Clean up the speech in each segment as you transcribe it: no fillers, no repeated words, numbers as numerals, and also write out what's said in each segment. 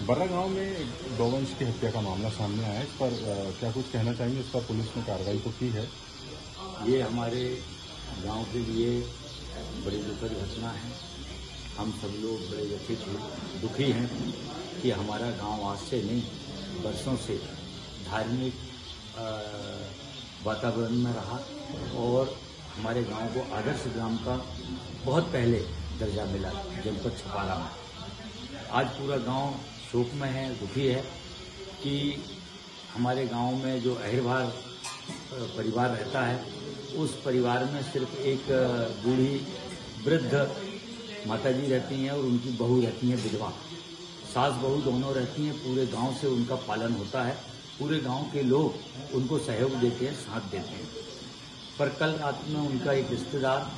बर्रा गांव में गौवंश की हत्या का मामला सामने आया है। इस पर क्या कुछ कहना चाहेंगे? इस पर पुलिस ने कार्रवाई तो की है। ये हमारे गांव के लिए बड़ी दुखद घटना है। हम सब लोग बड़े व्यथित दुखी हैं कि हमारा गांव आज से नहीं बरसों से धार्मिक वातावरण में रहा और हमारे गांव को आदर्श ग्राम का बहुत पहले दर्जा मिला जनपद छपारा में। आज पूरा गांव शोक में है, दुखी है कि हमारे गांव में जो अहिरवार परिवार रहता है उस परिवार में सिर्फ एक बूढ़ी वृद्ध माताजी रहती हैं और उनकी बहू रहती हैं विधवा। सास बहू दोनों रहती हैं। पूरे गांव से उनका पालन होता है। पूरे गांव के लोग उनको सहयोग देते हैं, साथ देते हैं। पर कल रात में उनका एक रिश्तेदार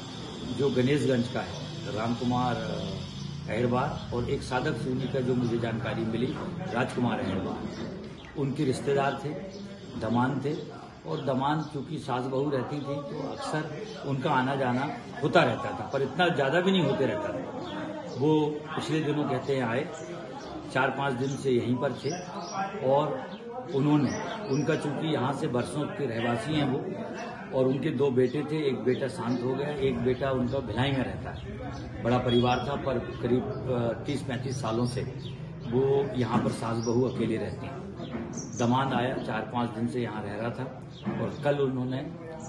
जो गणेशगंज का है, रामकुमार अहिरवार, और एक साधक सोनी का जो मुझे जानकारी मिली राजकुमार अहिरवार, उनके रिश्तेदार थे, दमान थे। और दमान चूंकि सास बहू रहती थी तो अक्सर उनका आना जाना होता रहता था, पर इतना ज़्यादा भी नहीं होते रहता था। वो पिछले दिनों कहते हैं आए, 4-5 दिन से यहीं पर थे और उनका चूंकि यहाँ से बरसों के रहवासी हैं वो, और उनके 2 बेटे थे। एक बेटा शांत हो गया, एक बेटा उनका भिलाई में रहता है। बड़ा परिवार था पर करीब 30-35 सालों से वो यहाँ पर सास बहू अकेले रहती हैं। दमाद आया, 4-5 दिन से यहाँ रह रहा था और कल उन्होंने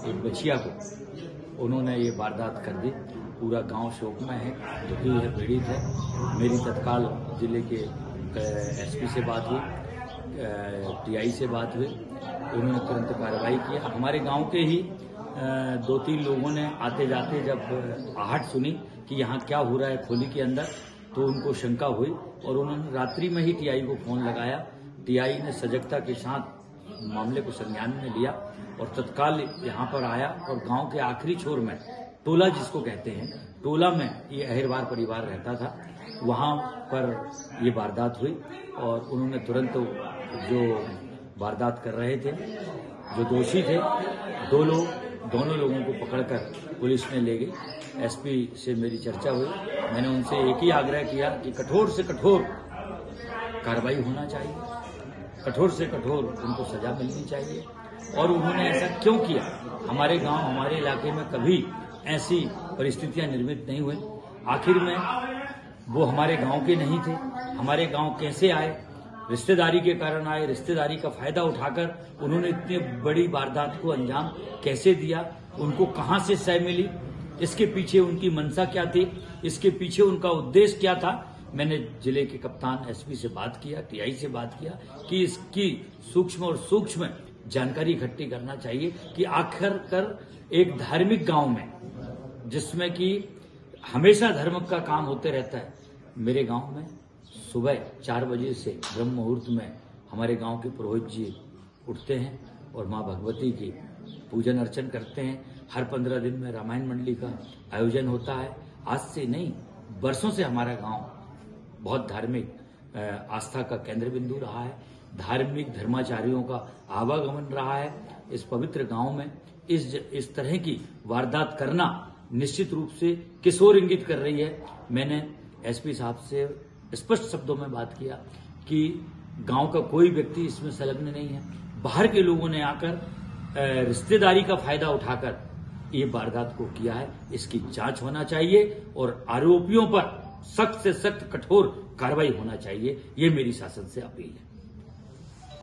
एक बचिया को उन्होंने ये वारदात कर दी। पूरा गांव शोक में है, दुखी है, पीड़ित है। मेरी तत्काल जिले के एसपी से बात हुई, टीआई से बात हुई, उन्होंने तुरंत कार्रवाई किया। हमारे गांव के ही 2-3 लोगों ने आते जाते जब आहट सुनी कि यहाँ क्या हो रहा है खोली के अंदर, तो उनको शंका हुई और उन्होंने रात्रि में ही टीआई को फोन लगाया। टीआई ने सजगता के साथ मामले को संज्ञान में लिया और तत्काल यहाँ पर आया और गांव के आखिरी छोर में टोला जिसको कहते हैं, टोला में ये अहिरवार परिवार रहता था, वहाँ पर ये वारदात हुई और उन्होंने तुरंत जो वारदात कर रहे थे, जो दोषी थे, दोनों लोगों को पकड़कर पुलिस ने ले गई। एसपी से मेरी चर्चा हुई। मैंने उनसे एक ही आग्रह किया कि कठोर से कठोर कार्रवाई होना चाहिए, कठोर से कठोर उनको सजा मिलनी चाहिए। और उन्होंने ऐसा क्यों किया? हमारे गांव, हमारे इलाके में कभी ऐसी परिस्थितियां निर्मित नहीं हुई। आखिर में वो हमारे गांव के नहीं थे। हमारे गांव कैसे आए? रिश्तेदारी के कारण आए। रिश्तेदारी का फायदा उठाकर उन्होंने इतनी बड़ी वारदात को अंजाम कैसे दिया? उनको कहां से सह मिली? इसके पीछे उनकी मंशा क्या थी? इसके पीछे उनका उद्देश्य क्या था? मैंने जिले के कप्तान एसपी से बात किया, टीआई से बात किया कि इसकी सूक्ष्म जानकारी इकट्ठी करना चाहिए कि आखिरकार एक धार्मिक गांव में, जिसमें कि हमेशा धर्म का काम होते रहता है, मेरे गांव में सुबह 4 बजे से ब्रह्म मुहूर्त में हमारे गांव के पुरोहित जी उठते हैं और मां भगवती की पूजन अर्चन करते हैं। हर 15 दिन में रामायण मंडली का आयोजन होता है। आज से नहीं, बरसों से हमारा गांव बहुत धार्मिक आस्था का केंद्र बिंदु रहा है। धार्मिक धर्माचार्यों का आवागमन रहा है। इस पवित्र गांव में इस तरह की वारदात करना निश्चित रूप से किस ओर इंगित कर रही है? मैंने एसपी साहब से स्पष्ट शब्दों में बात किया कि गांव का कोई व्यक्ति इसमें संलग्न नहीं है। बाहर के लोगों ने आकर रिश्तेदारी का फायदा उठाकर ये वारदात को किया है। इसकी जांच होना चाहिए और आरोपियों पर सख्त से सख्त कठोर कार्रवाई होना चाहिए। ये मेरी शासन से अपील है।